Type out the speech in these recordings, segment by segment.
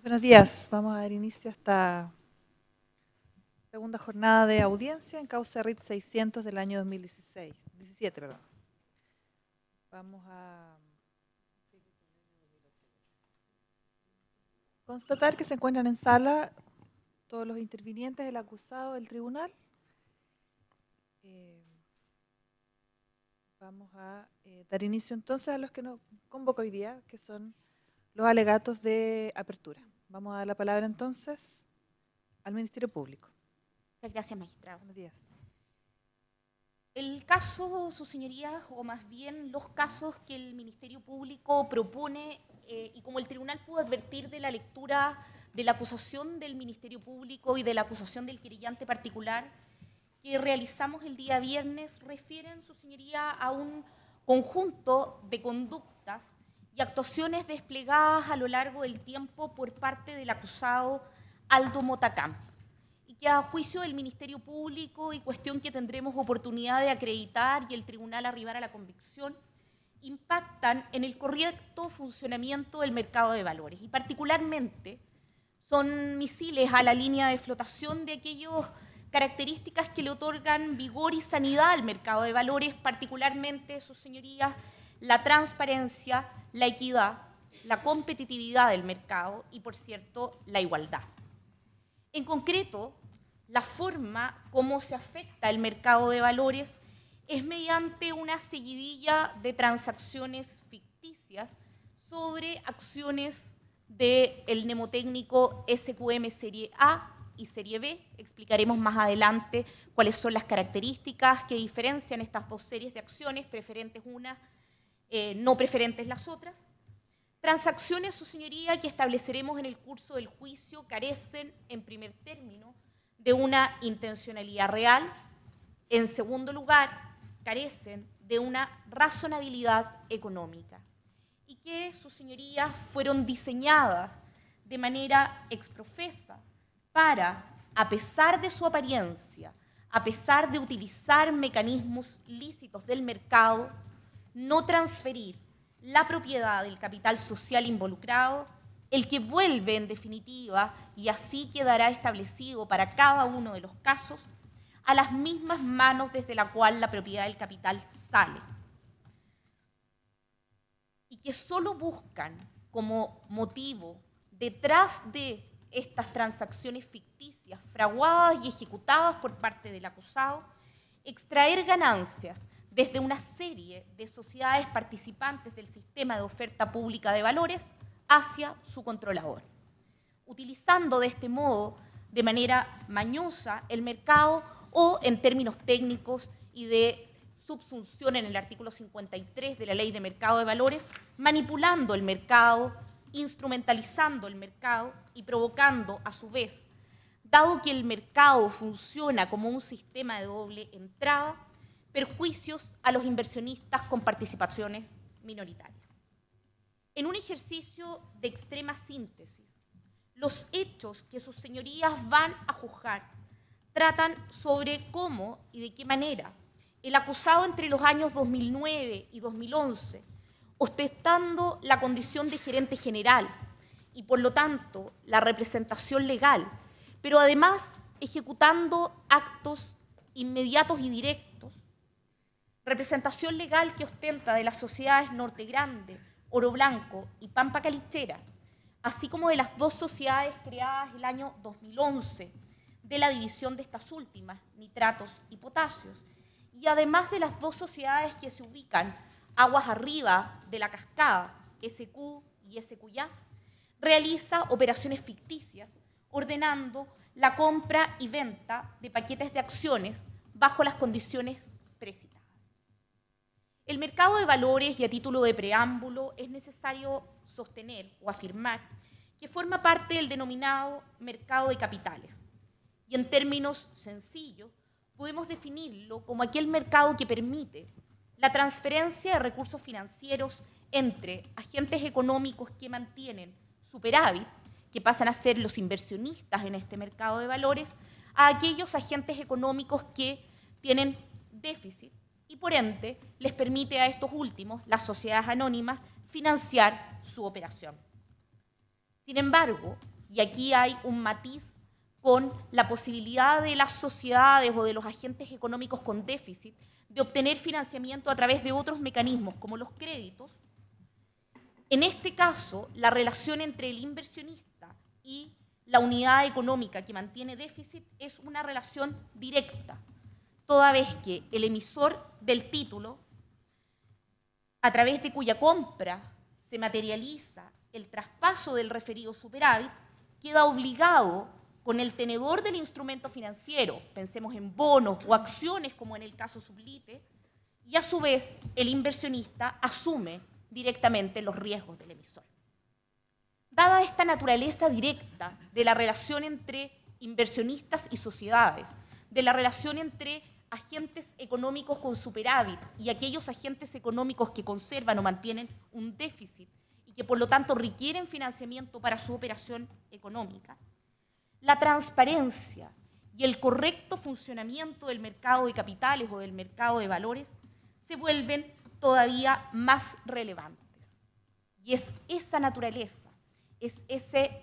Buenos días. Vamos a dar inicio a esta segunda jornada de audiencia en causa RIT 600 del año 2017. Vamos a constatar que se encuentran en sala todos los intervinientes, el acusado del tribunal. Vamos a dar inicio entonces a los que nos convoca hoy día, que son los alegatos de apertura. Vamos a dar la palabra entonces al Ministerio Público. Muchas gracias, magistrado. Buenos días. El caso, su señoría, o más bien los casos que el Ministerio Público propone, y como el tribunal pudo advertir de la lectura de la acusación del Ministerio Público y de la acusación del querellante particular que realizamos el día viernes, refieren, su señoría, a un conjunto de conductas y actuaciones desplegadas a lo largo del tiempo por parte del acusado Aldo Motacamp, y que a juicio del Ministerio Público, y cuestión que tendremos oportunidad de acreditar y el tribunal arribar a la convicción, impactan en el correcto funcionamiento del mercado de valores, y particularmente son misiles a la línea de flotación de aquellas características que le otorgan vigor y sanidad al mercado de valores, particularmente, sus señorías, la transparencia, la equidad, la competitividad del mercado y, por cierto, la igualdad. En concreto, la forma como se afecta el mercado de valores es mediante una seguidilla de transacciones ficticias sobre acciones del mnemotécnico SQM Serie A y Serie B. Explicaremos más adelante cuáles son las características que diferencian estas dos series de acciones, preferentes unas, no preferentes las otras. Transacciones, su señoría, que estableceremos en el curso del juicio, carecen, en primer término, de una intencionalidad real. En segundo lugar, carecen de una razonabilidad económica, y que, sus señorías, fueron diseñadas de manera exprofesa para, a pesar de su apariencia, a pesar de utilizar mecanismos lícitos del mercado, no transferir la propiedad del capital social involucrado, el que vuelve en definitiva, y así quedará establecido para cada uno de los casos, a las mismas manos desde la cual la propiedad del capital sale. Y que solo buscan como motivo, detrás de estas transacciones ficticias, fraguadas y ejecutadas por parte del acusado, extraer ganancias desde una serie de sociedades participantes del sistema de oferta pública de valores hacia su controlador, utilizando de este modo, de manera mañosa, el mercado, o en términos técnicos y de subsunción en el artículo 53 de la Ley de Mercado de Valores, manipulando el mercado, instrumentalizando el mercado y provocando, a su vez, dado que el mercado funciona como un sistema de doble entrada, perjuicios a los inversionistas con participaciones minoritarias. En un ejercicio de extrema síntesis, los hechos que sus señorías van a juzgar tratan sobre cómo y de qué manera el acusado entre los años 2009 y 2011, ostentando la condición de gerente general y por lo tanto la representación legal, pero además ejecutando actos inmediatos y directos, representación legal que ostenta de las sociedades Norte Grande, Oro Blanco y Pampa Calichera, así como de las dos sociedades creadas el año 2011, de la división de estas últimas, nitratos y potasios, y además de las dos sociedades que se ubican aguas arriba de la cascada, SQ y SQYA, realiza operaciones ficticias ordenando la compra y venta de paquetes de acciones bajo las condiciones precitadas. El mercado de valores, y a título de preámbulo, es necesario sostener o afirmar que forma parte del denominado mercado de capitales. Y en términos sencillos, podemos definirlo como aquel mercado que permite la transferencia de recursos financieros entre agentes económicos que mantienen superávit, que pasan a ser los inversionistas en este mercado de valores, a aquellos agentes económicos que tienen déficit, y por ende les permite a estos últimos, las sociedades anónimas, financiar su operación. Sin embargo, y aquí hay un matiz con la posibilidad de las sociedades o de los agentes económicos con déficit de obtener financiamiento a través de otros mecanismos, como los créditos. En este caso, la relación entre el inversionista y la unidad económica que mantiene déficit es una relación directa, toda vez que el emisor del título, a través de cuya compra se materializa el traspaso del referido superávit, queda obligado con el tenedor del instrumento financiero, pensemos en bonos o acciones como en el caso Sublite, y a su vez el inversionista asume directamente los riesgos del emisor. Dada esta naturaleza directa de la relación entre inversionistas y sociedades, de la relación entre agentes económicos con superávit y aquellos agentes económicos que conservan o mantienen un déficit y que por lo tanto requieren financiamiento para su operación económica, la transparencia y el correcto funcionamiento del mercado de capitales o del mercado de valores se vuelven todavía más relevantes. Y es esa naturaleza, es ese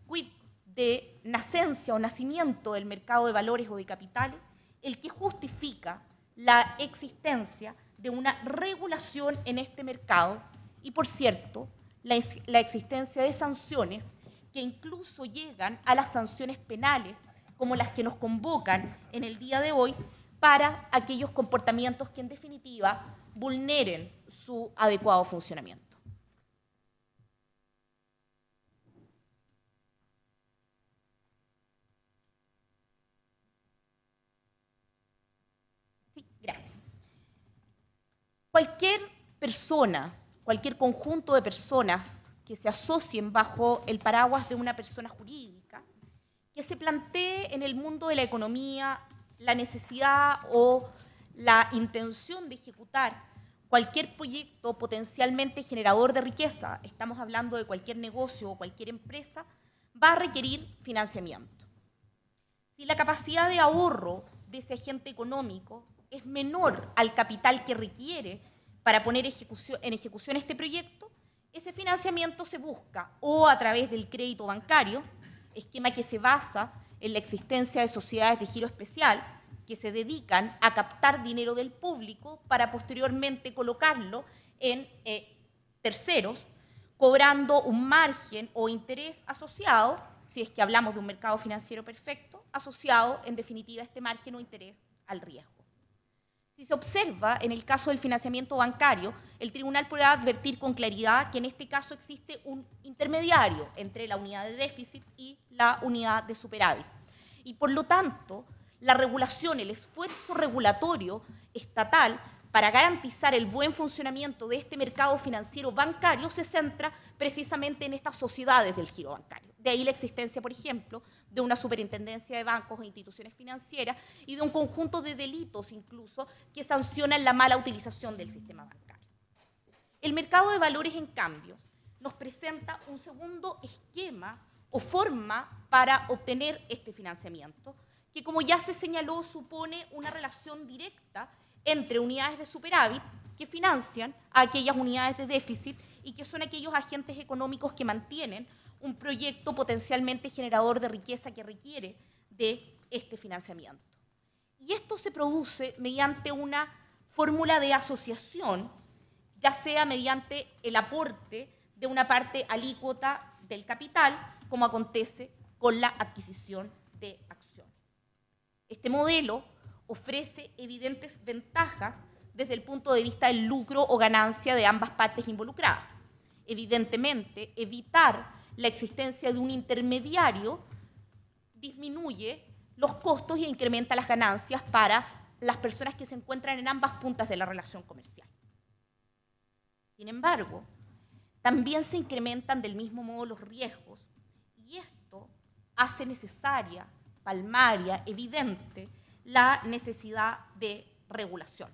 quid de nacencia o nacimiento del mercado de valores o de capitales el que justifica la existencia de una regulación en este mercado y, por cierto, la existencia de sanciones que incluso llegan a las sanciones penales, como las que nos convocan en el día de hoy, para aquellos comportamientos que, en definitiva, vulneren su adecuado funcionamiento. Sí, gracias. Cualquier persona, cualquier conjunto de personas que se asocien bajo el paraguas de una persona jurídica, que se plantee en el mundo de la economía la necesidad o la intención de ejecutar cualquier proyecto potencialmente generador de riqueza, estamos hablando de cualquier negocio o cualquier empresa, va a requerir financiamiento. Si la capacidad de ahorro de ese agente económico es menor al capital que requiere para poner en ejecución este proyecto, ese financiamiento se busca o a través del crédito bancario, esquema que se basa en la existencia de sociedades de giro especial que se dedican a captar dinero del público para posteriormente colocarlo en terceros, cobrando un margen o interés asociado, si es que hablamos de un mercado financiero perfecto, asociado en definitiva a este margen o interés al riesgo. Si se observa en el caso del financiamiento bancario, el tribunal podrá advertir con claridad que en este caso existe un intermediario entre la unidad de déficit y la unidad de superávit. Y por lo tanto, la regulación, el esfuerzo regulatorio estatal para garantizar el buen funcionamiento de este mercado financiero bancario se centra precisamente en estas sociedades del giro bancario. De ahí la existencia, por ejemplo, de una superintendencia de bancos e instituciones financieras y de un conjunto de delitos incluso que sancionan la mala utilización del sistema bancario. El mercado de valores, en cambio, nos presenta un segundo esquema o forma para obtener este financiamiento, que, como ya se señaló, supone una relación directa entre unidades de superávit que financian a aquellas unidades de déficit y que son aquellos agentes económicos que mantienen un proyecto potencialmente generador de riqueza que requiere de este financiamiento. Y esto se produce mediante una fórmula de asociación, ya sea mediante el aporte de una parte alícuota del capital, como acontece con la adquisición de acciones. Este modelo ofrece evidentes ventajas desde el punto de vista del lucro o ganancia de ambas partes involucradas. Evidentemente, evitar la existencia de un intermediario disminuye los costos e incrementa las ganancias para las personas que se encuentran en ambas puntas de la relación comercial. Sin embargo, también se incrementan del mismo modo los riesgos y esto hace necesaria, palmaria, evidente, la necesidad de regulación.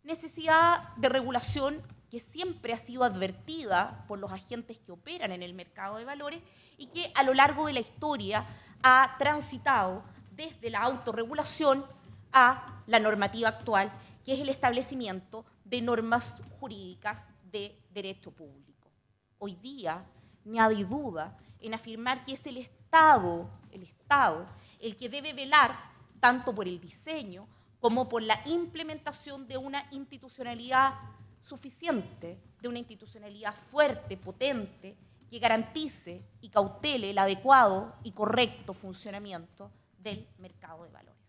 Necesidad de regulación que siempre ha sido advertida por los agentes que operan en el mercado de valores y que a lo largo de la historia ha transitado desde la autorregulación a la normativa actual, que es el establecimiento de normas jurídicas de derecho público. Hoy día nadie duda en afirmar que es Estado, el que debe velar tanto por el diseño como por la implementación de una institucionalidad suficiente, de una institucionalidad fuerte, potente, que garantice y cautele el adecuado y correcto funcionamiento del mercado de valores.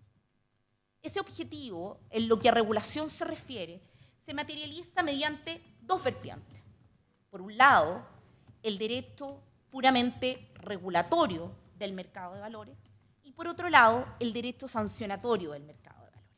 Ese objetivo, en lo que a regulación se refiere, se materializa mediante dos vertientes. Por un lado, el derecho puramente regulatorio del mercado de valores y por otro lado, el derecho sancionatorio del mercado de valores.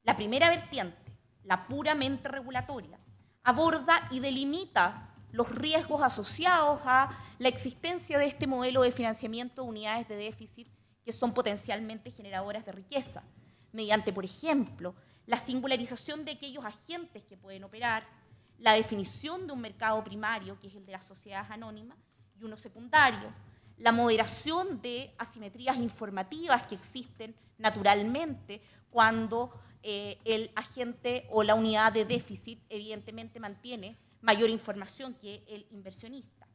La primera vertiente, la puramente regulatoria, aborda y delimita los riesgos asociados a la existencia de este modelo de financiamiento de unidades de déficit que son potencialmente generadoras de riqueza, mediante, por ejemplo, la singularización de aquellos agentes que pueden operar, la definición de un mercado primario, que es el de las sociedades anónimas, y uno secundario, la moderación de asimetrías informativas que existen naturalmente cuando el agente o la unidad de déficit evidentemente mantiene mayor información que el inversionista.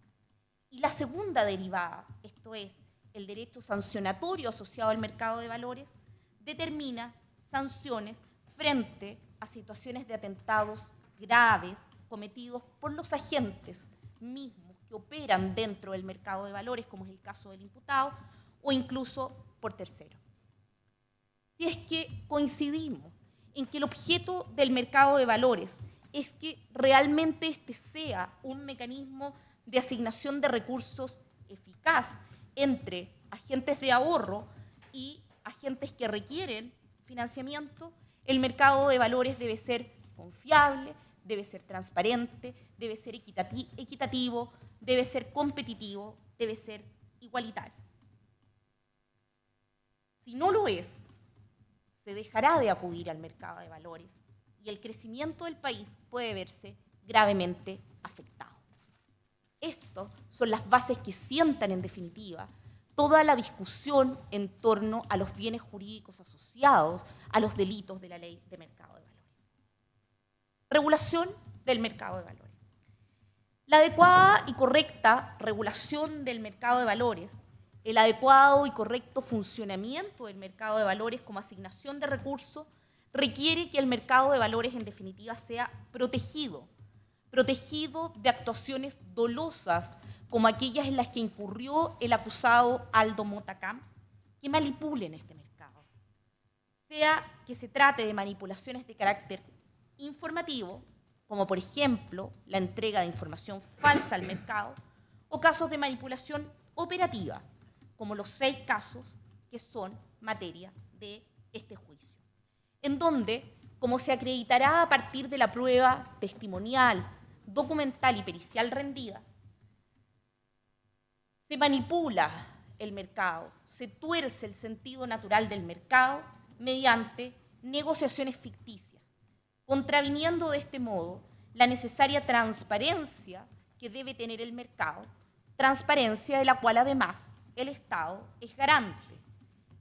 Y la segunda derivada, esto es, el derecho sancionatorio asociado al mercado de valores, determina sanciones frente a situaciones de atentados graves cometidos por los agentes mismos que operan dentro del mercado de valores, como es el caso del imputado, o incluso por terceros. Si es que coincidimos en que el objeto del mercado de valores es que realmente este sea un mecanismo de asignación de recursos eficaz entre agentes de ahorro y agentes que requieren financiamiento, el mercado de valores debe ser confiable, debe ser transparente, debe ser equitativo, debe ser competitivo, debe ser igualitario. Si no lo es, se dejará de acudir al mercado de valores y el crecimiento del país puede verse gravemente afectado. Estas son las bases que sientan, en definitiva, toda la discusión en torno a los bienes jurídicos asociados a los delitos de la ley de mercado de valores. Regulación del mercado de valores. La adecuada y correcta regulación del mercado de valores, el adecuado y correcto funcionamiento del mercado de valores como asignación de recursos, requiere que el mercado de valores, en definitiva, sea protegido de actuaciones dolosas como aquellas en las que incurrió el acusado Aldo Mota Camp, que manipulen este mercado. Sea que se trate de manipulaciones de carácter informativo, como por ejemplo la entrega de información falsa al mercado, o casos de manipulación operativa, como los 6 casos que son materia de este juicio, en donde, como se acreditará a partir de la prueba testimonial, documental y pericial rendida, se manipula el mercado, se tuerce el sentido natural del mercado mediante negociaciones ficticias, contraviniendo de este modo la necesaria transparencia que debe tener el mercado, transparencia de la cual además el Estado es garante,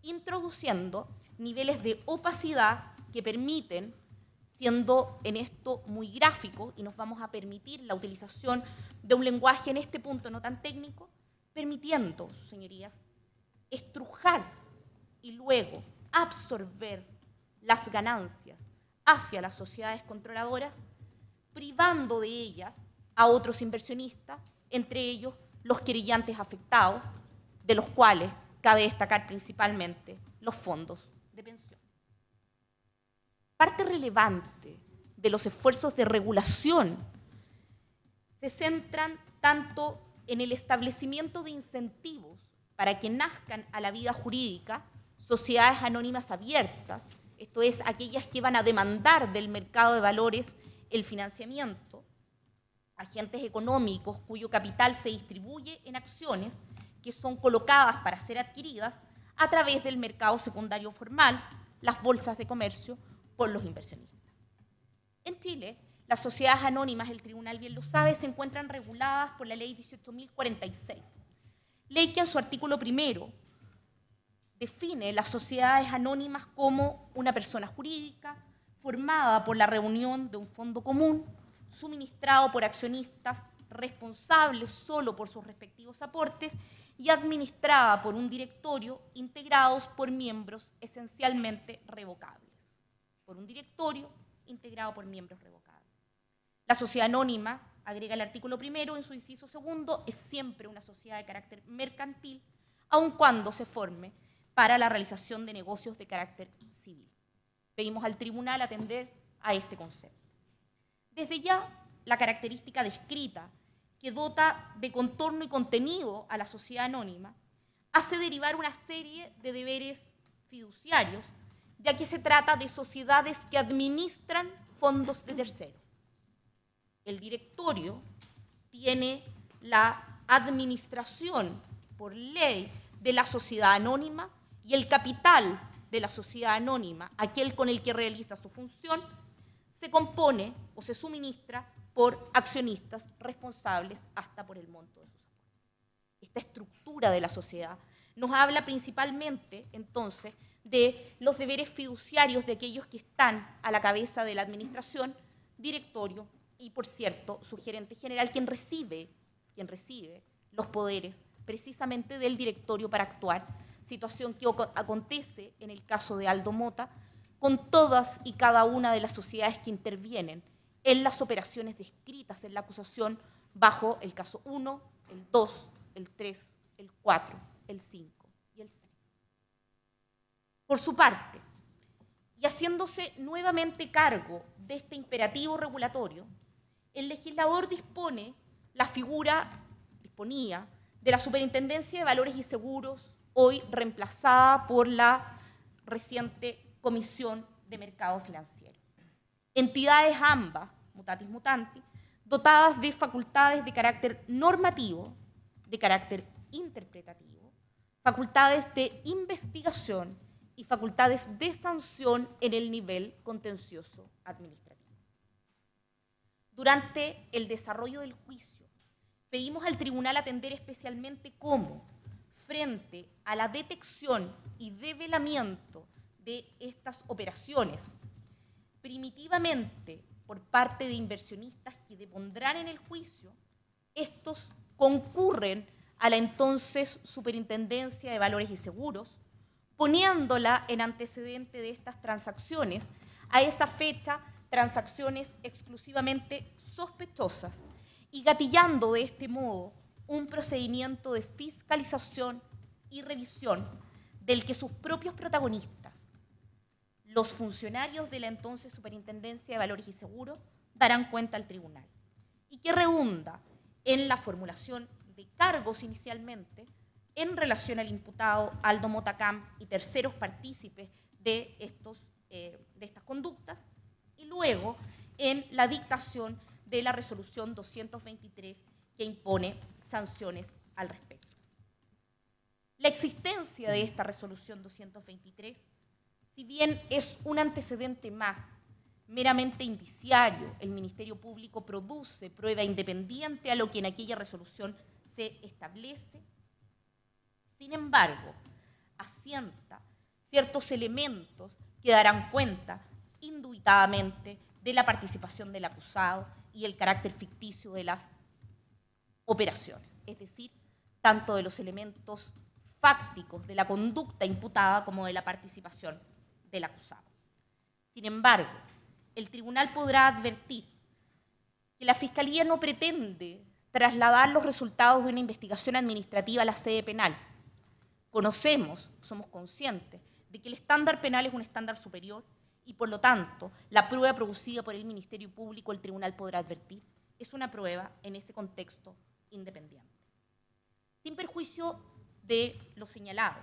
introduciendo niveles de opacidad que permiten, siendo en esto muy gráfico, y nos vamos a permitir la utilización de un lenguaje en este punto no tan técnico, permitiendo, señorías, estrujar y luego absorber las ganancias hacia las sociedades controladoras, privando de ellas a otros inversionistas, entre ellos los querellantes afectados, de los cuales cabe destacar principalmente los fondos de pensión. Parte relevante de los esfuerzos de regulación se centran tanto en el establecimiento de incentivos para que nazcan a la vida jurídica sociedades anónimas abiertas, esto es, aquellas que van a demandar del mercado de valores el financiamiento, agentes económicos cuyo capital se distribuye en acciones que son colocadas para ser adquiridas a través del mercado secundario formal, las bolsas de comercio, por los inversionistas. En Chile, las sociedades anónimas, el tribunal bien lo sabe, se encuentran reguladas por la ley 18.046, ley que en su artículo 1 define las sociedades anónimas como una persona jurídica formada por la reunión de un fondo común, suministrado por accionistas responsables solo por sus respectivos aportes y administrada por un directorio integrados por miembros esencialmente revocables. Por un directorio integrado por miembros revocables. La sociedad anónima, agrega el artículo 1 en su inciso 2, es siempre una sociedad de carácter mercantil, aun cuando se forme para la realización de negocios de carácter civil. Pedimos al tribunal atender a este concepto. Desde ya, la característica descrita que dota de contorno y contenido a la sociedad anónima hace derivar una serie de deberes fiduciarios, ya que se trata de sociedades que administran fondos de terceros. El directorio tiene la administración por ley de la sociedad anónima y el capital de la sociedad anónima, aquel con el que realiza su función, se compone o se suministra por accionistas responsables hasta por el monto de sus aportes. Esta estructura de la sociedad nos habla principalmente, entonces, de los deberes fiduciarios de aquellos que están a la cabeza de la administración, directorio y, por cierto, su gerente general, quien recibe los poderes precisamente del directorio para actuar, situación que acontece en el caso de Aldo Mota, con todas y cada una de las sociedades que intervienen en las operaciones descritas en la acusación bajo el caso 1, el 2, el 3, el 4, el 5 y el 6. Por su parte, y haciéndose nuevamente cargo de este imperativo regulatorio, el legislador disponía de la Superintendencia de Valores y Seguros, hoy reemplazada por la reciente Comisión de Mercado Financiero. Entidades ambas, mutatis mutandis, dotadas de facultades de carácter normativo, de carácter interpretativo, facultades de investigación y facultades de sanción en el nivel contencioso administrativo. Durante el desarrollo del juicio, pedimos al tribunal atender especialmente cómo, frente a la detección y develamiento de estas operaciones, primitivamente por parte de inversionistas que depondrán en el juicio, estos concurren a la entonces Superintendencia de Valores y Seguros, poniéndola en antecedente de estas transacciones, a esa fecha transacciones exclusivamente sospechosas y gatillando de este modo un procedimiento de fiscalización y revisión del que sus propios protagonistas, los funcionarios de la entonces Superintendencia de Valores y Seguros, darán cuenta al tribunal, y que redunda en la formulación de cargos inicialmente en relación al imputado Aldo Mota Camp y terceros partícipes de estas conductas, y luego en la dictación de la resolución 223 que impone sanciones al respecto. La existencia de esta resolución 223, si bien es un antecedente más, meramente indiciario, el Ministerio Público produce prueba independiente a lo que en aquella resolución se establece, sin embargo, asienta ciertos elementos que darán cuenta indubitadamente de la participación del acusado y el carácter ficticio de las operaciones, es decir, tanto de los elementos fácticos de la conducta imputada como de la participación del acusado. Sin embargo, el tribunal podrá advertir que la Fiscalía no pretende trasladar los resultados de una investigación administrativa a la sede penal. Conocemos, somos conscientes de que el estándar penal es un estándar superior y, por lo tanto, la prueba producida por el Ministerio Público, el tribunal podrá advertir, es una prueba en ese contexto independiente. Sin perjuicio de lo señalado,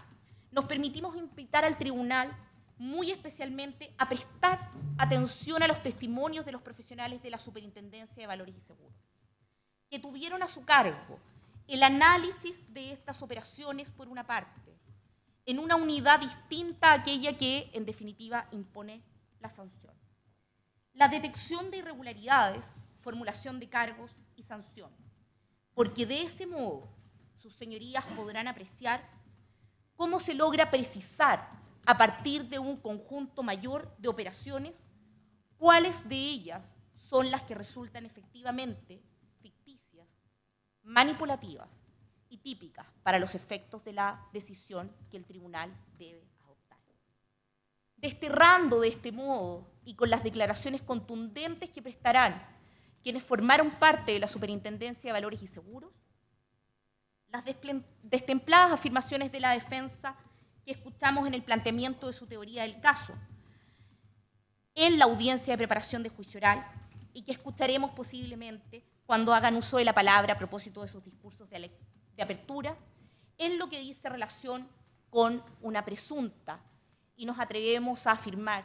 nos permitimos invitar al tribunal muy especialmente a prestar atención a los testimonios de los profesionales de la Superintendencia de Valores y Seguros, que tuvieron a su cargo el análisis de estas operaciones por una parte, en una unidad distinta a aquella que, en definitiva, impone la sanción. La detección de irregularidades, formulación de cargos y sanción, porque de ese modo sus señorías podrán apreciar cómo se logra precisar a partir de un conjunto mayor de operaciones cuáles de ellas son las que resultan efectivamente ficticias, manipulativas y típicas para los efectos de la decisión que el tribunal debe adoptar. Desterrando de este modo y con las declaraciones contundentes que prestarán quienes formaron parte de la Superintendencia de Valores y Seguros, las destempladas afirmaciones de la defensa que escuchamos en el planteamiento de su teoría del caso, en la audiencia de preparación de juicio oral y que escucharemos posiblemente cuando hagan uso de la palabra a propósito de sus discursos de apertura, en lo que dice relación con una presunta, y nos atrevemos a afirmar,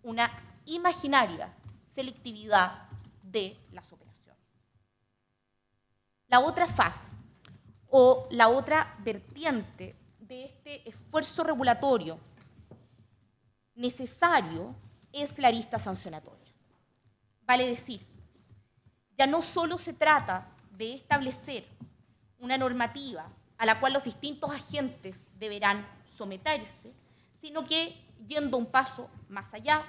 una imaginaria selectividad de las operaciones. La otra faz o la otra vertiente de este esfuerzo regulatorio necesario es la arista sancionatoria. Vale decir, ya no solo se trata de establecer una normativa a la cual los distintos agentes deberán someterse, sino que, yendo un paso más allá,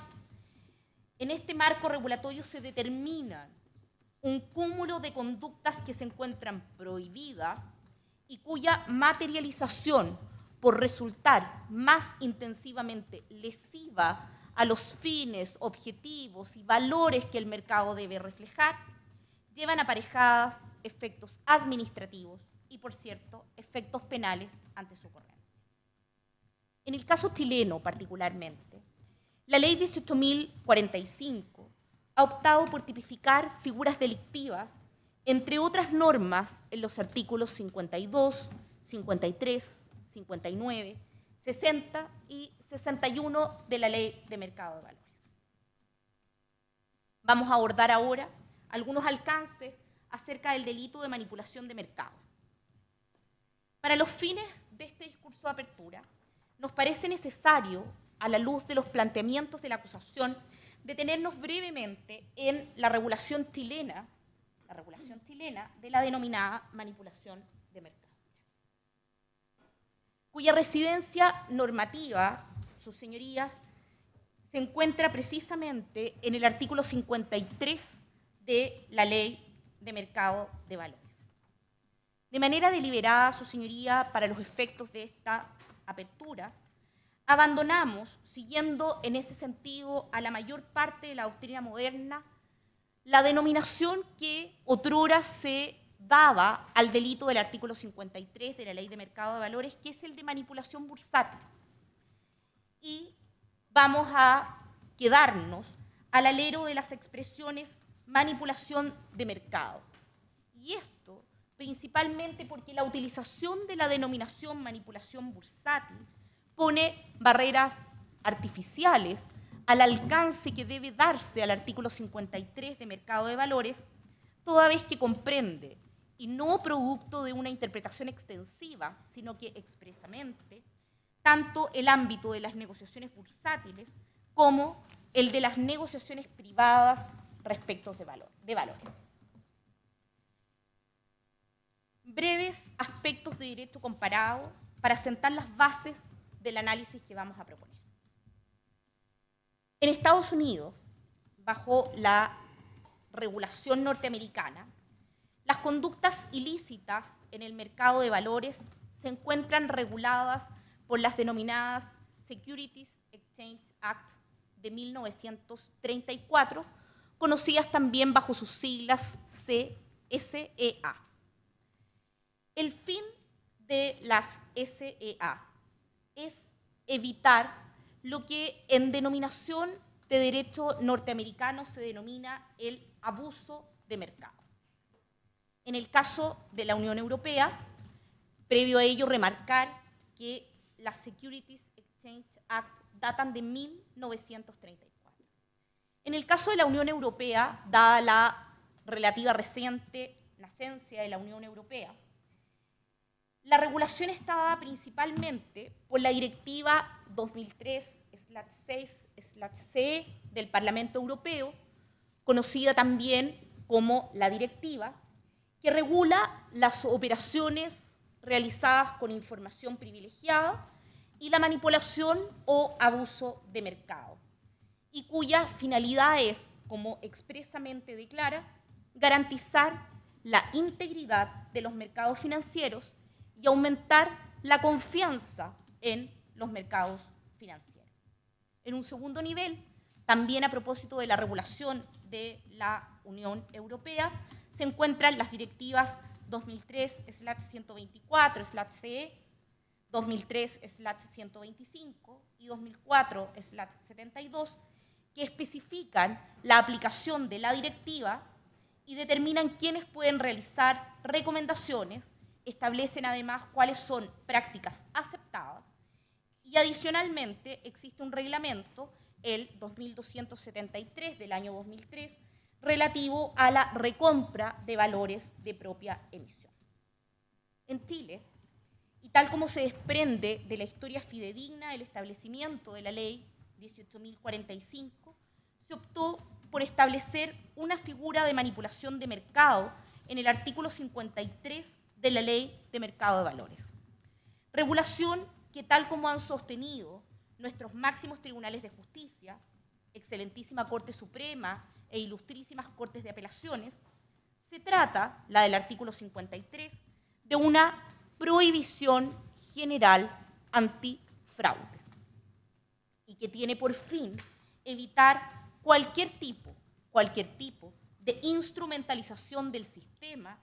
en este marco regulatorio se determinan un cúmulo de conductas que se encuentran prohibidas y cuya materialización, por resultar más intensivamente lesiva a los fines, objetivos y valores que el mercado debe reflejar, llevan aparejadas efectos administrativos y, por cierto, efectos penales ante su ocurrencia. En el caso chileno, particularmente, la Ley 18.045 ha optado por tipificar figuras delictivas, entre otras normas, en los artículos 52, 53, 59, 60 y 61 de la Ley de Mercado de Valores. Vamos a abordar ahora algunos alcances acerca del delito de manipulación de mercado. Para los fines de este discurso de apertura, nos parece necesario, a la luz de los planteamientos de la acusación, detenernos brevemente en la regulación chilena de la denominada manipulación de mercado, cuya residencia normativa, sus señorías, se encuentra precisamente en el artículo 53 de la Ley de Mercado de Valores. De manera deliberada, su señoría, para los efectos de esta apertura, abandonamos, siguiendo en ese sentido a la mayor parte de la doctrina moderna, la denominación que otrora se daba al delito del artículo 53 de la Ley de Mercado de Valores, que es el de manipulación bursátil. Y vamos a quedarnos al alero de las expresiones manipulación de mercado. Y esto principalmente porque la utilización de la denominación manipulación bursátil pone barreras artificiales al alcance que debe darse al artículo 53 de Mercado de Valores, toda vez que comprende, y no producto de una interpretación extensiva, sino que expresamente, tanto el ámbito de las negociaciones bursátiles como el de las negociaciones privadas respecto de valores. Breves aspectos de derecho comparado para sentar las bases del análisis que vamos a proponer. En Estados Unidos, bajo la regulación norteamericana, las conductas ilícitas en el mercado de valores se encuentran reguladas por las denominadas Securities Exchange Act de 1934, conocidas también bajo sus siglas CSEA. El fin de las SEA es evitar lo que en denominación de derecho norteamericano se denomina el abuso de mercado. En el caso de la Unión Europea, previo a ello remarcar que las Securities Exchange Act datan de 1934. En el caso de la Unión Europea, dada la relativa reciente nacencia de la Unión Europea, la regulación está dada principalmente por la Directiva 2003/6/CE del Parlamento Europeo, conocida también como la Directiva, que regula las operaciones realizadas con información privilegiada y la manipulación o abuso de mercado, y cuya finalidad es, como expresamente declara, garantizar la integridad de los mercados financieros y aumentar la confianza en los mercados financieros. En un segundo nivel, también a propósito de la regulación de la Unión Europea, se encuentran las directivas 2003/124/CE, 2003/125 y 2004/72, que especifican la aplicación de la directiva y determinan quiénes pueden realizar recomendaciones, establecen además cuáles son prácticas aceptadas y adicionalmente existe un reglamento, el 2273 del año 2003, relativo a la recompra de valores de propia emisión. En Chile, y tal como se desprende de la historia fidedigna del establecimiento de la ley 18.045, se optó por establecer una figura de manipulación de mercado en el artículo 53 de la Ley de Mercado de Valores. Regulación que, tal como han sostenido nuestros máximos tribunales de justicia, excelentísima Corte Suprema e ilustrísimas Cortes de Apelaciones, se trata, la del artículo 53, de una prohibición general antifraudes y que tiene por fin evitar cualquier tipo de instrumentalización del sistema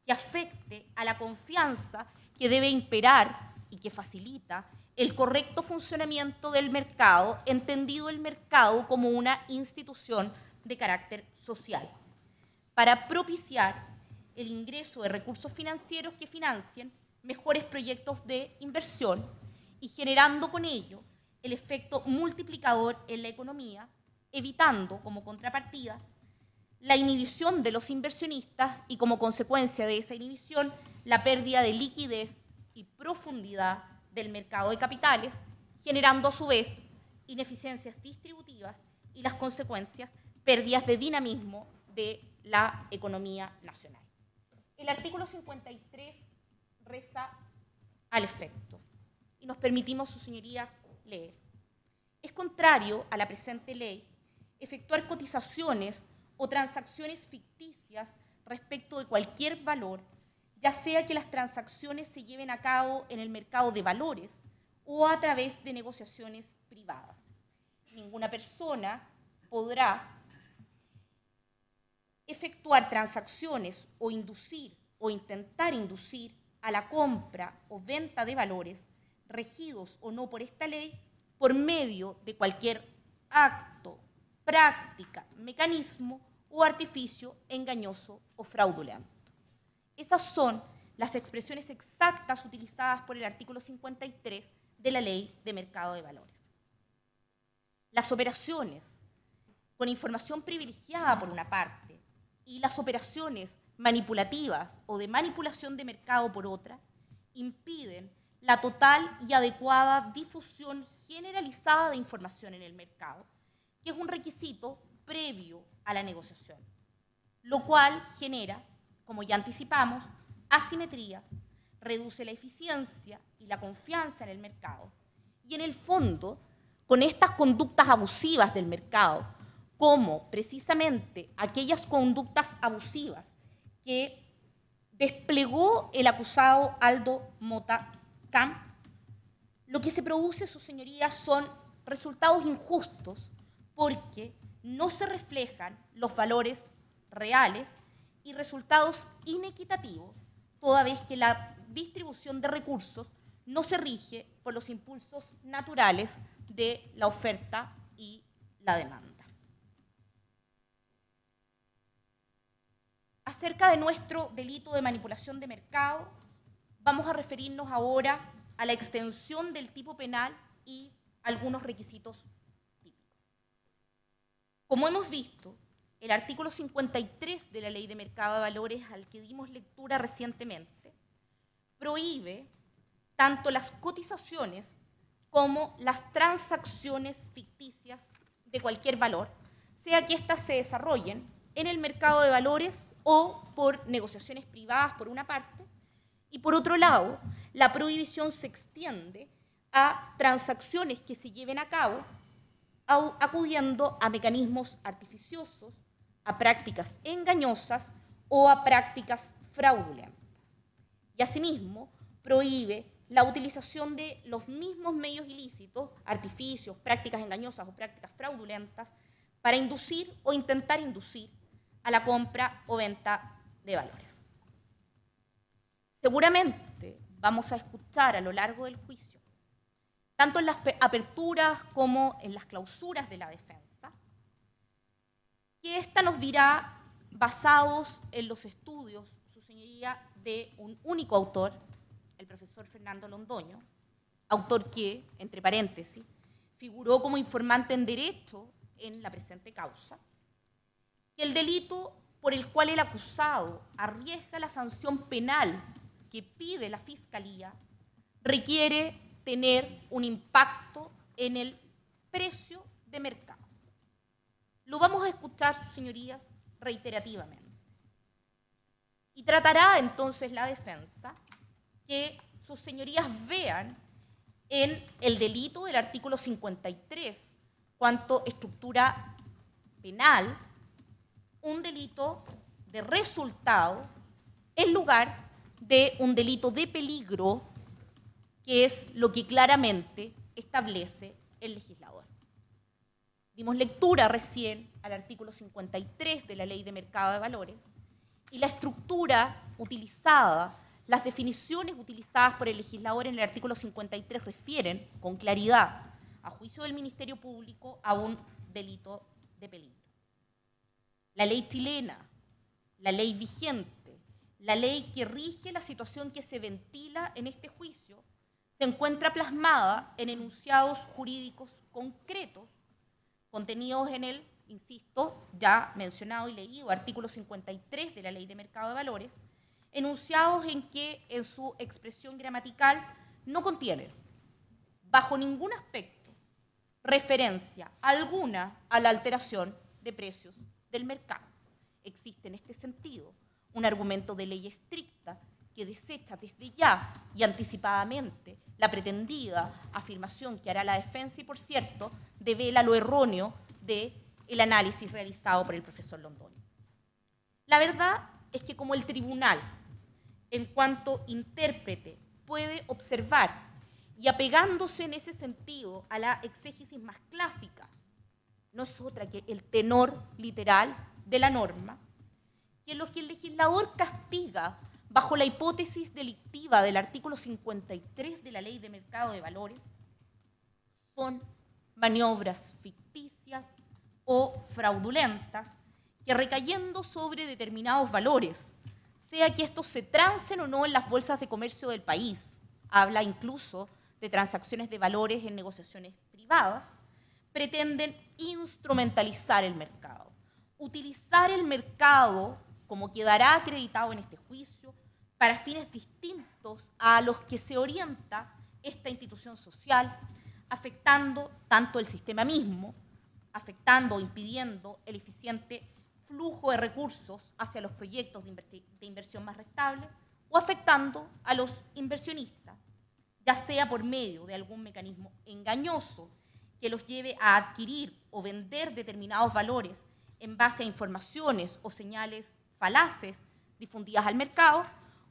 que afecte a la confianza que debe imperar y que facilita el correcto funcionamiento del mercado, entendido el mercado como una institución de carácter social, para propiciar el ingreso de recursos financieros que financien mejores proyectos de inversión y generando con ello el efecto multiplicador en la economía, evitando como contrapartida la inhibición de los inversionistas y como consecuencia de esa inhibición la pérdida de liquidez y profundidad del mercado de capitales, generando a su vez ineficiencias distributivas y las consecuencias pérdidas de dinamismo de la economía nacional. El artículo 53 reza al efecto y nos permitimos, su señoría, leer. Es contrario a la presente ley efectuar cotizaciones o transacciones ficticias respecto de cualquier valor, ya sea que las transacciones se lleven a cabo en el mercado de valores o a través de negociaciones privadas. Ninguna persona podrá efectuar transacciones o inducir o intentar inducir a la compra o venta de valores regidos o no por esta ley por medio de cualquier acto, práctica, mecanismo o artificio engañoso o fraudulento. Esas son las expresiones exactas utilizadas por el artículo 53 de la Ley de Mercado de Valores. Las operaciones con información privilegiada por una parte y las operaciones manipulativas o de manipulación de mercado por otra impiden la total y adecuada difusión generalizada de información en el mercado, que es un requisito previo a la negociación, lo cual genera, como ya anticipamos, asimetrías, reduce la eficiencia y la confianza en el mercado y, en el fondo, con estas conductas abusivas del mercado, como precisamente aquellas conductas abusivas que desplegó el acusado Aldo Mota Camp, lo que se produce, sus señorías, son resultados injustos porque no se reflejan los valores reales y resultados inequitativos, toda vez que la distribución de recursos no se rige por los impulsos naturales de la oferta y la demanda. Acerca de nuestro delito de manipulación de mercado, vamos a referirnos ahora a la extensión del tipo penal y algunos requisitos típicos. Como hemos visto, el artículo 53 de la Ley de Mercado de Valores, al que dimos lectura recientemente, prohíbe tanto las cotizaciones como las transacciones ficticias de cualquier valor, sea que éstas se desarrollen en el mercado de valores o por negociaciones privadas por una parte, y por otro lado, la prohibición se extiende a transacciones que se lleven a cabo acudiendo a mecanismos artificiosos, a prácticas engañosas o a prácticas fraudulentas. Y asimismo, prohíbe la utilización de los mismos medios ilícitos, artificios, prácticas engañosas o prácticas fraudulentas, para inducir o intentar inducir a la compra o venta de valores. Seguramente vamos a escuchar a lo largo del juicio, tanto en las aperturas como en las clausuras de la defensa, que ésta nos dirá, basados en los estudios, su señoría, de un único autor, el profesor Fernando Londoño, autor que, entre paréntesis, figuró como informante en derecho en la presente causa, que el delito por el cual el acusado arriesga la sanción penal que pide la Fiscalía requiere tener un impacto en el precio de mercado. Lo vamos a escuchar, sus señorías, reiterativamente. Y tratará entonces la defensa que sus señorías vean en el delito del artículo 53, cuanto estructura penal, un delito de resultado en lugar de un delito de peligro, que es lo que claramente establece el legislador. Dimos lectura recién al artículo 53 de la Ley de Mercado de Valores y la estructura utilizada, las definiciones utilizadas por el legislador en el artículo 53 refieren con claridad, a juicio del Ministerio Público, a un delito de peligro. La ley chilena, la ley vigente, la ley que rige la situación que se ventila en este juicio, se encuentra plasmada en enunciados jurídicos concretos contenidos en el, insisto, ya mencionado y leído, artículo 53 de la Ley de Mercado de Valores, enunciados en que en su expresión gramatical no contienen, bajo ningún aspecto, referencia alguna a la alteración de precios del mercado. Existe en este sentido un argumento de ley estricta que desecha desde ya y anticipadamente la pretendida afirmación que hará la defensa y, por cierto, devela lo erróneo del análisis realizado por el profesor Londoño. La verdad es que como el tribunal, en cuanto intérprete, puede observar y apegándose en ese sentido a la exégesis más clásica, no es otra que el tenor literal de la norma, que en los que el legislador castiga bajo la hipótesis delictiva del artículo 53 de la Ley de Mercado de Valores, son maniobras ficticias o fraudulentas que, recayendo sobre determinados valores, sea que estos se trancen o no en las bolsas de comercio del país, habla incluso de transacciones de valores en negociaciones privadas, pretenden instrumentalizar el mercado, utilizar el mercado, como quedará acreditado en este juicio, para fines distintos a los que se orienta esta institución social, afectando tanto el sistema mismo, afectando o impidiendo el eficiente flujo de recursos hacia los proyectos de inversión más rentables, o afectando a los inversionistas, ya sea por medio de algún mecanismo engañoso que los lleve a adquirir o vender determinados valores en base a informaciones o señales falaces difundidas al mercado,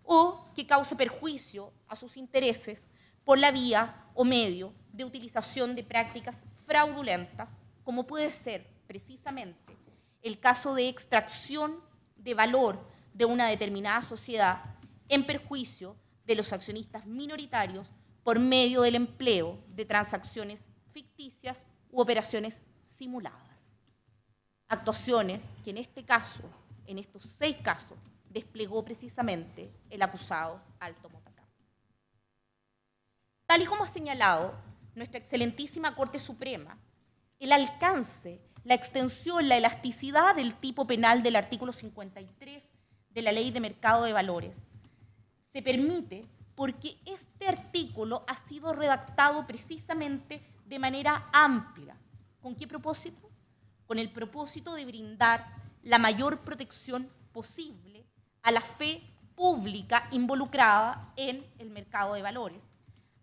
o que cause perjuicio a sus intereses por la vía o medio de utilización de prácticas fraudulentas, como puede ser precisamente el caso de extracción de valor de una determinada sociedad en perjuicio de los accionistas minoritarios por medio del empleo de transacciones ficticias u operaciones simuladas. Actuaciones que en este caso, en estos 6 casos, desplegó precisamente el acusado Alto Motacán. Tal y como ha señalado nuestra excelentísima Corte Suprema, el alcance, la extensión, la elasticidad del tipo penal del artículo 53 de la Ley de Mercado de Valores se permite porque este artículo ha sido redactado precisamente de manera amplia. ¿Con qué propósito? Con el propósito de brindar la mayor protección posible a la fe pública involucrada en el mercado de valores,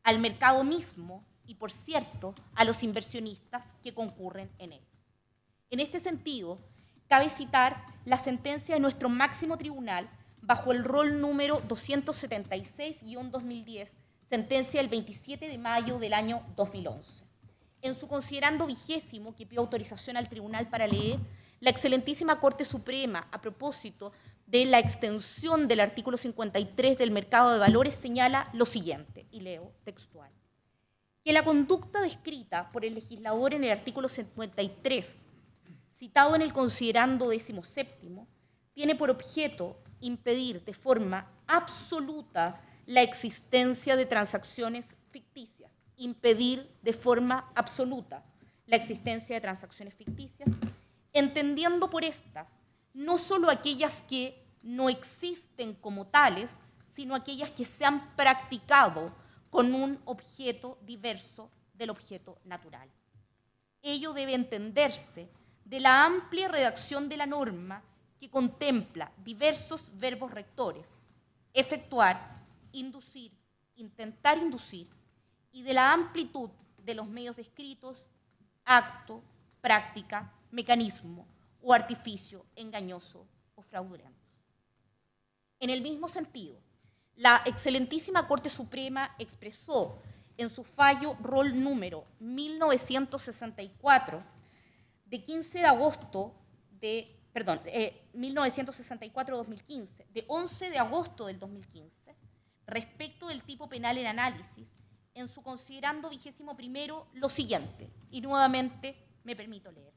al mercado mismo y, por cierto, a los inversionistas que concurren en él. En este sentido, cabe citar la sentencia de nuestro máximo tribunal bajo el rol número 276-2010, sentencia del 27 de mayo del año 2011. En su considerando 20º, que pidió autorización al tribunal para leer, la excelentísima Corte Suprema, a propósito de la extensión del artículo 53 del mercado de valores, señala lo siguiente, y leo textual: que la conducta descrita por el legislador en el artículo 53, citado en el considerando 17º, tiene por objeto impedir de forma absoluta la existencia de transacciones ficticias, impedir de forma absoluta la existencia de transacciones ficticias, entendiendo por estas no solo aquellas que no existen como tales, sino aquellas que se han practicado con un objeto diverso del objeto natural. Ello debe entenderse de la amplia redacción de la norma que contempla diversos verbos rectores: efectuar, inducir, intentar inducir, y de la amplitud de los medios descritos: acto, práctica, mecanismo o artificio engañoso o fraudulento. En el mismo sentido, la excelentísima Corte Suprema expresó en su fallo rol número 1964 de 15 de agosto de, 1964-2015, de 11 de agosto del 2015, respecto del tipo penal en análisis, en su considerando 21º, lo siguiente, y nuevamente me permito leer: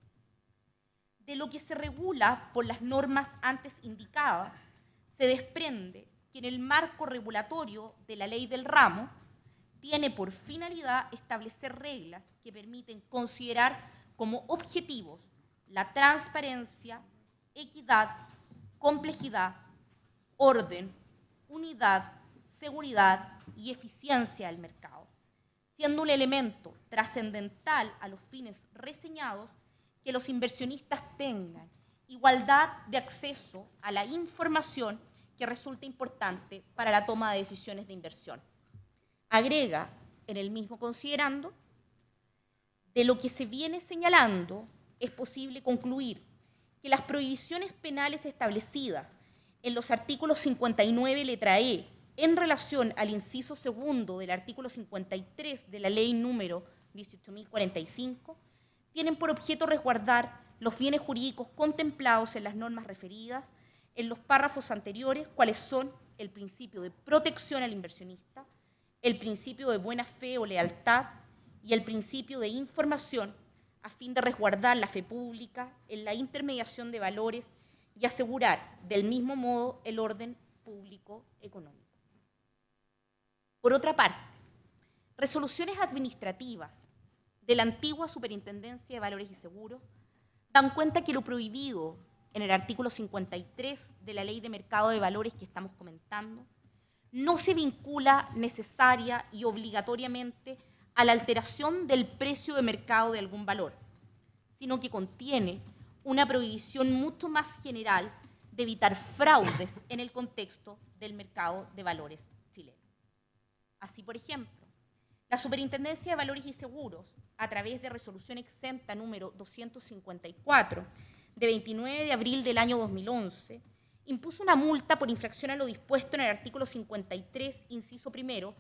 de lo que se regula por las normas antes indicadas, se desprende que en el marco regulatorio de la ley del ramo tiene por finalidad establecer reglas que permiten considerar como objetivos la transparencia, equidad, complejidad, orden, unidad, seguridad y eficiencia del mercado, siendo un elemento trascendental a los fines reseñados que los inversionistas tengan igualdad de acceso a la información que resulta importante para la toma de decisiones de inversión. Agrega en el mismo considerando: de lo que se viene señalando, es posible concluir que las prohibiciones penales establecidas en los artículos 59, letra E, en relación al inciso segundo del artículo 53 de la ley número 18.045, tienen por objeto resguardar los bienes jurídicos contemplados en las normas referidas en los párrafos anteriores, cuáles son el principio de protección al inversionista, el principio de buena fe o lealtad y el principio de información, a fin de resguardar la fe pública en la intermediación de valores y asegurar del mismo modo el orden público económico. Por otra parte, resoluciones administrativas de la antigua Superintendencia de Valores y Seguros dan cuenta que lo prohibido en el artículo 53 de la Ley de Mercado de Valores que estamos comentando no se vincula necesaria y obligatoriamente a la alteración del precio de mercado de algún valor, sino que contiene una prohibición mucho más general de evitar fraudes en el contexto del mercado de valores chileno. Así, por ejemplo, la Superintendencia de Valores y Seguros, a través de resolución exenta número 254 de 29 de abril del año 2011, impuso una multa por infracción a lo dispuesto en el artículo 53, inciso primero,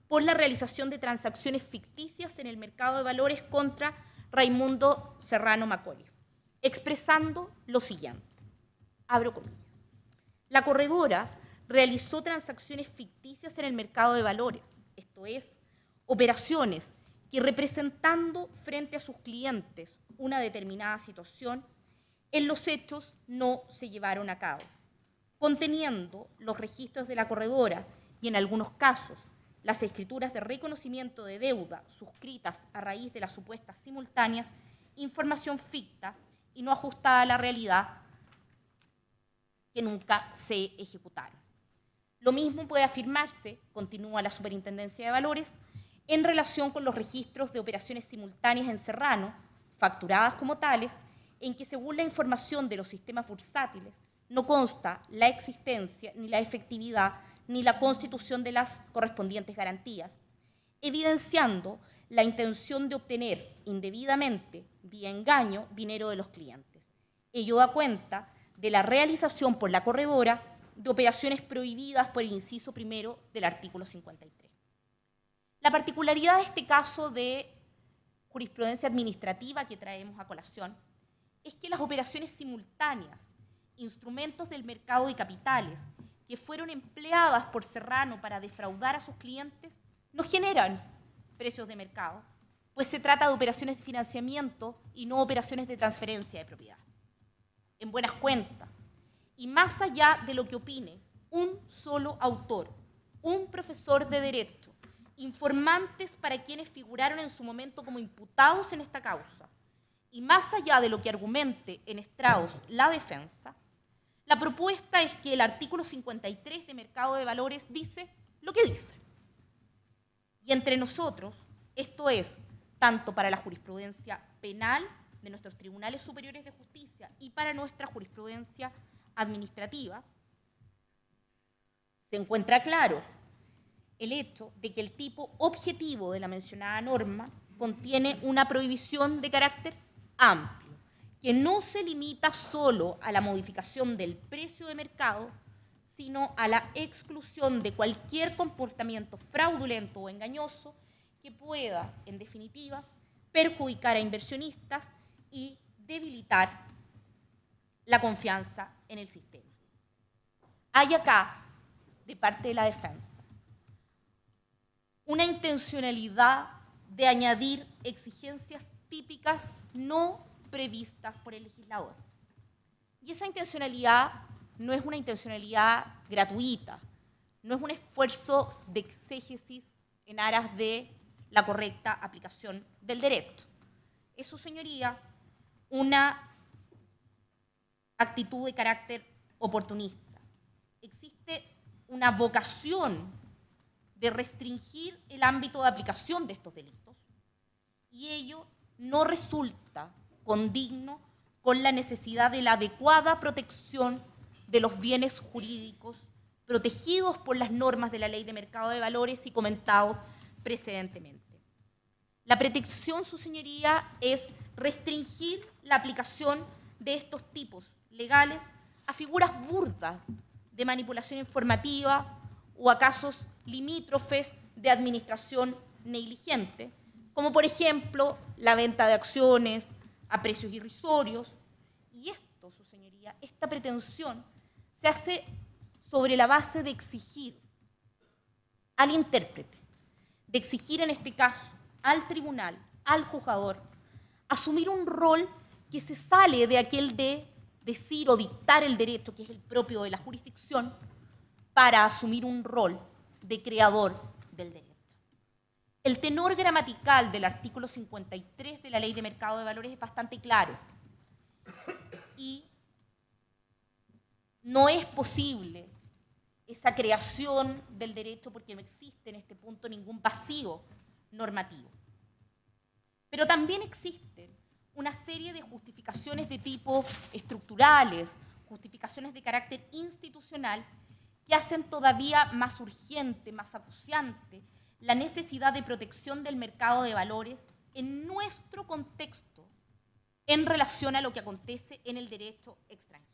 por la realización de transacciones ficticias en el mercado de valores contra Raimundo Serrano Macaulay, expresando lo siguiente, abro comillas: la corredora realizó transacciones ficticias en el mercado de valores, esto es, operaciones que, representando frente a sus clientes una determinada situación, en los hechos no se llevaron a cabo, conteniendo los registros de la corredora y, en algunos casos, las escrituras de reconocimiento de deuda suscritas a raíz de las supuestas simultáneas, información ficta y no ajustada a la realidad, que nunca se ejecutaron. Lo mismo puede afirmarse, continúa la Superintendencia de Valores, en relación con los registros de operaciones simultáneas en Serrano, facturadas como tales, en que, según la información de los sistemas bursátiles, no consta la existencia ni la efectividad ni la constitución de las correspondientes garantías, evidenciando la intención de obtener indebidamente, vía engaño, dinero de los clientes. Ello da cuenta de la realización por la corredora de operaciones prohibidas por el inciso primero del artículo 53. La particularidad de este caso de jurisprudencia administrativa que traemos a colación es que las operaciones simultáneas, instrumentos del mercado de capitales que fueron empleadas por Serrano para defraudar a sus clientes, no generan precios de mercado, pues se trata de operaciones de financiamiento y no operaciones de transferencia de propiedad. En buenas cuentas, y más allá de lo que opine un solo autor, un profesor de Derecho, informantes para quienes figuraron en su momento como imputados en esta causa, y más allá de lo que argumente en estrados la defensa, la propuesta es que el artículo 53 de Mercado de Valores dice lo que dice. Y entre nosotros, esto es tanto para la jurisprudencia penal de nuestros tribunales superiores de justicia y para nuestra jurisprudencia administrativa, se encuentra claro el hecho de que el tipo objetivo de la mencionada norma contiene una prohibición de carácter amplio, que no se limita solo a la modificación del precio de mercado, sino a la exclusión de cualquier comportamiento fraudulento o engañoso que pueda, en definitiva, perjudicar a inversionistas y debilitar la confianza en el sistema. Hay acá, de parte de la defensa, una intencionalidad de añadir exigencias típicas no previstas por el legislador. Y esa intencionalidad no es una intencionalidad gratuita, no es un esfuerzo de exégesis en aras de la correcta aplicación del derecho. Es, su señoría, una actitud de carácter oportunista. Existe una vocación de restringir el ámbito de aplicación de estos delitos y ello no resulta condigno con la necesidad de la adecuada protección de los bienes jurídicos protegidos por las normas de la Ley de Mercado de Valores y comentados precedentemente. La protección, su señoría, es restringir la aplicación de estos tipos legales a figuras burdas de manipulación informativa o a casos limítrofes de administración negligente, como por ejemplo la venta de acciones a precios irrisorios. Y esto, su señoría, esta pretensión se hace sobre la base de exigir al intérprete, de exigir en este caso al tribunal, al juzgador, asumir un rol que se sale de aquel de decir o dictar el derecho, que es el propio de la jurisdicción, para asumir un rol de creador del derecho. El tenor gramatical del artículo 53 de la Ley de Mercado de Valores es bastante claro y no es posible esa creación del derecho porque no existe en este punto ningún vacío normativo. Pero también existen una serie de justificaciones de tipo estructurales, justificaciones de carácter institucional que hacen todavía más urgente, más acuciante la necesidad de protección del mercado de valores en nuestro contexto en relación a lo que acontece en el derecho extranjero.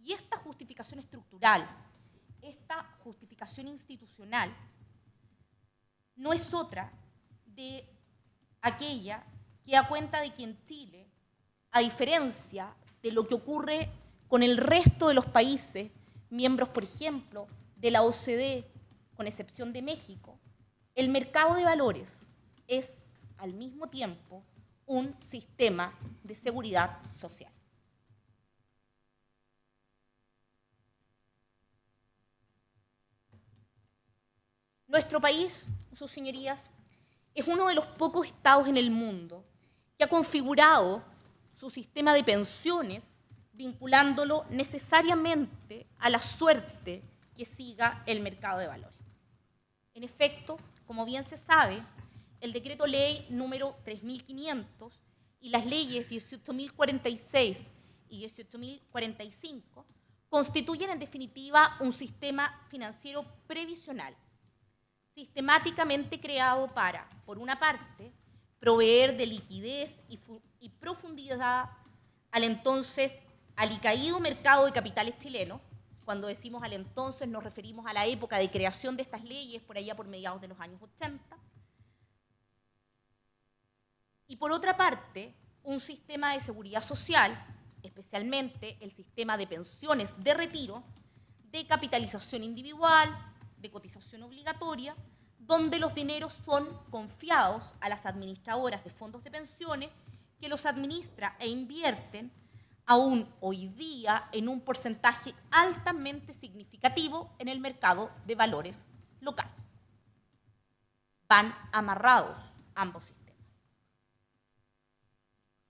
Y esta justificación estructural, esta justificación institucional, no es otra de aquella que da cuenta de que en Chile, a diferencia de lo que ocurre con el resto de los países, miembros, por ejemplo, de la OCDE, con excepción de México, el mercado de valores es, al mismo tiempo, un sistema de seguridad social. Nuestro país, sus señorías, es uno de los pocos estados en el mundo que ha configurado su sistema de pensiones vinculándolo necesariamente a la suerte que siga el mercado de valores. En efecto, como bien se sabe, el decreto ley número 3500 y las leyes 18.046 y 18.045 constituyen en definitiva un sistema financiero previsional sistemáticamente creado para, por una parte, proveer de liquidez y profundidad al entonces alicaído mercado de capitales chileno, Cuando decimos al entonces nos referimos a la época de creación de estas leyes, por allá por mediados de los años 80. Y por otra parte, un sistema de seguridad social, especialmente el sistema de pensiones de retiro, de capitalización individual, de cotización obligatoria, donde los dineros son confiados a las administradoras de fondos de pensiones que los administra e invierten aún hoy día en un porcentaje altamente significativo en el mercado de valores local. Van amarrados ambos sistemas.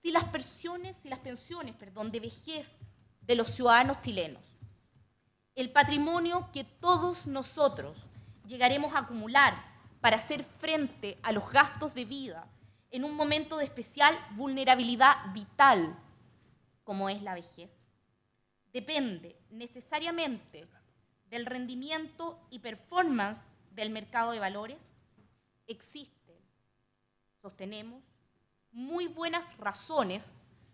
Si las pensiones de vejez de los ciudadanos chilenos, el patrimonio que todos nosotros llegaremos a acumular para hacer frente a los gastos de vida en un momento de especial vulnerabilidad vital, como es la vejez, depende necesariamente del rendimiento y performance del mercado de valores, existen, sostenemos, muy buenas razones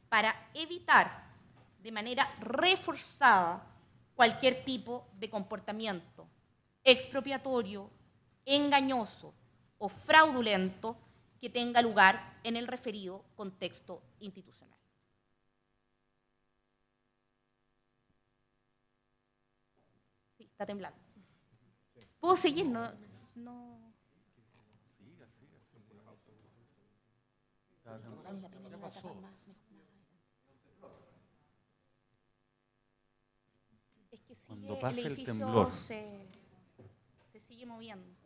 para evitar de manera reforzada cualquier tipo de comportamiento expropiatorio, engañoso o fraudulento que tenga lugar en el referido contexto institucional. Sí, está temblando. ¿Puedo seguir? No. Es que Cuando pase el el edificio temblor. se sigue moviendo.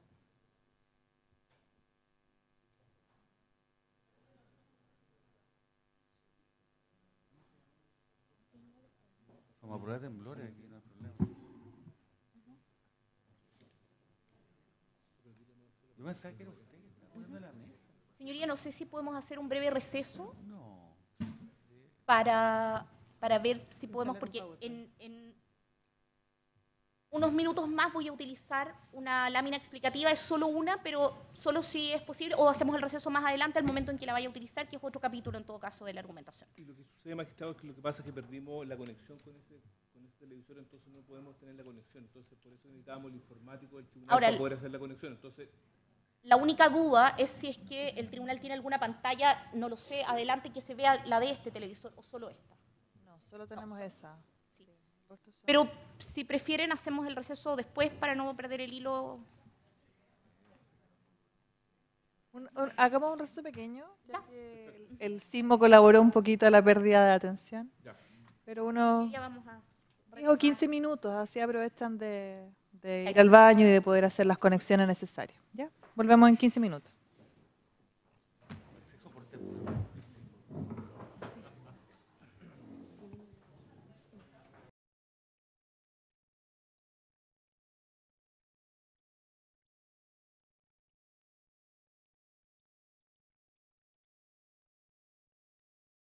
Como a prueba de temblores, aquí no hay problema. Yo pensaba que era usted que estaba poniendo la mesa. Señoría, no sé si podemos hacer un breve receso No. para ver si podemos, porque en unos minutos más voy a utilizar una lámina explicativa, es solo una, pero solo si es posible, o hacemos el receso más adelante al momento en que la vaya a utilizar, que es otro capítulo en todo caso de la argumentación. Y lo que sucede, magistrado, es que lo que pasa es que perdimos la conexión con ese televisor, entonces no podemos tener la conexión. Entonces, por eso necesitábamos el informático del tribunal Ahora, para poder hacer la conexión. Entonces, la única duda es si es que el tribunal tiene alguna pantalla, no lo sé, adelante que se vea la de este televisor o solo esta. No, solo tenemos esa. Sí. El resto son- Pero si prefieren, hacemos el receso después para no perder el hilo. Hagamos un receso pequeño, ya Ya. que el sismo colaboró un poquito a la pérdida de atención. ya. Pero unos Ya vamos a 10 o 15 minutos, así aprovechan de ir al baño y de poder hacer las conexiones necesarias. ¿Ya? Volvemos en 15 minutos.